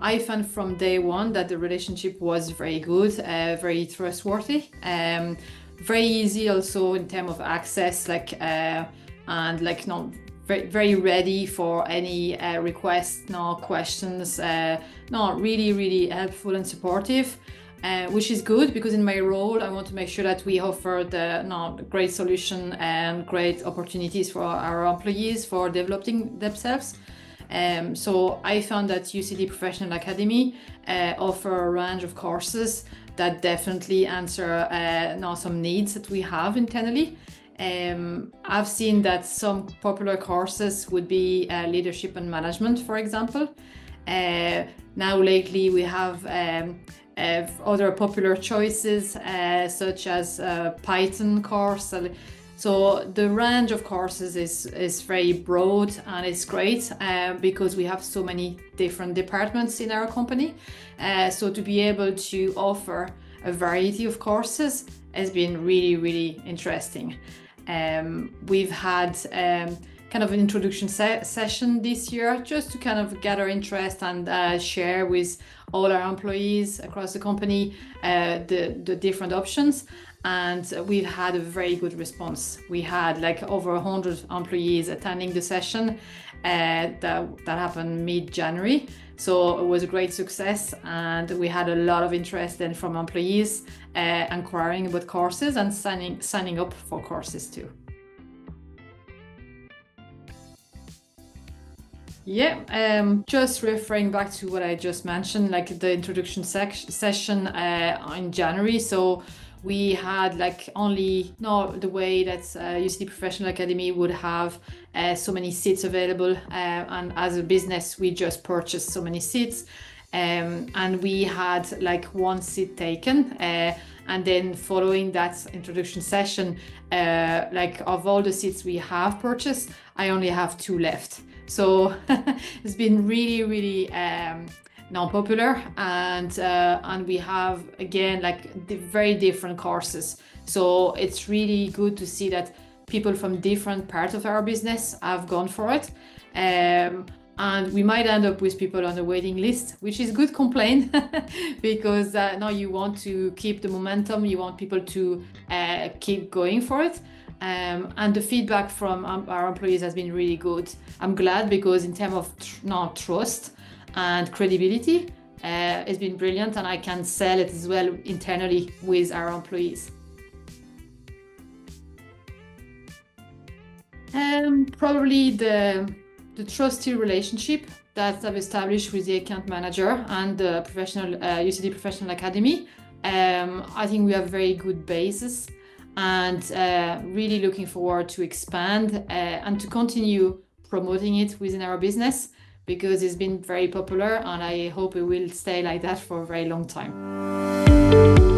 I found from day one that the relationship was very good, very trustworthy, very easy also in terms of access, and no, very, very ready for any requests, no questions, no, really, really helpful and supportive. Which is good because in my role, I want to make sure that we offer the great solution and great opportunities for our employees for developing themselves. So I found that UCD Professional Academy offer a range of courses that definitely answer some needs that we have internally. I've seen that some popular courses would be leadership and management, for example. Now lately we have other popular choices such as Python course. So the range of courses is very broad, and it's great because we have so many different departments in our company. So to be able to offer a variety of courses has been really, really interesting. We've had kind of an introduction session this year just to kind of gather interest and share with all our employees across the company the different options. And we've had a very good response. We had like over 100 employees attending the session that happened mid-January. So it was a great success, and we had a lot of interest then from employees inquiring about courses and signing up for courses too. Yeah, just referring back to what I just mentioned, like the introduction session in January. So we had the way that UCD Professional Academy would have so many seats available, and as a business we just purchased so many seats, and we had like one seat taken, and then following that introduction session, of all the seats we have purchased, I only have 2 left. So it's been really, really non-popular, and we have again very different courses. So it's really good to see that people from different parts of our business have gone for it, and we might end up with people on the waiting list, which is good complaint because now you want to keep the momentum, you want people to keep going for it. And the feedback from our employees has been really good. I'm glad because in terms of trust and credibility, it's been brilliant, and I can sell it as well internally with our employees. Probably the trusty relationship that I've established with the account manager and the UCD Professional Academy. I think we have very good basis, and really looking forward to expand and to continue promoting it within our business because it's been very popular, and I hope it will stay like that for a very long time.